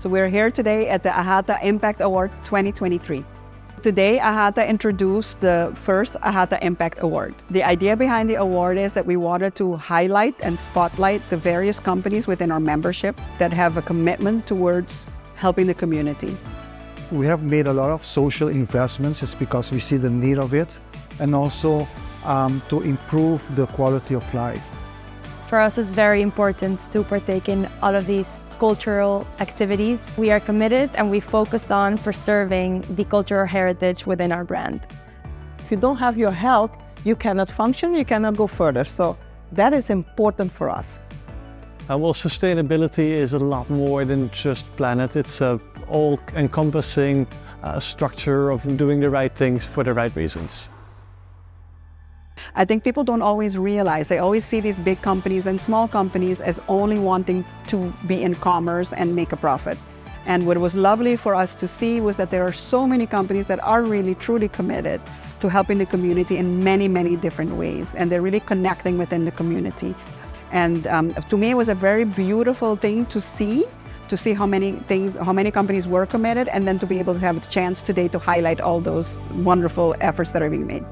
So we're here today at the AHATA Impact Award 2023. Today, AHATA introduced the first AHATA Impact Award. The idea behind the award is that we wanted to highlight and spotlight the various companies within our membership that have a commitment towards helping the community. We have made a lot of social investments. It's because we see the need of it, and also to improve the quality of life. For us, it's very important to partake in all of these cultural activities. We are committed and we focus on preserving the cultural heritage within our brand. If you don't have your health, you cannot function, you cannot go further. So that is important for us. Well, sustainability is a lot more than just planet. It's a all-encompassing structure of doing the right things for the right reasons. I think people don't always realize, they always see these big companies and small companies as only wanting to be in commerce and make a profit. And what was lovely for us to see was that there are so many companies that are really truly committed to helping the community in many, many different ways. And they're really connecting within the community. And to me, it was a very beautiful thing to see how many companies were committed, and then to be able to have a chance today to highlight all those wonderful efforts that are being made.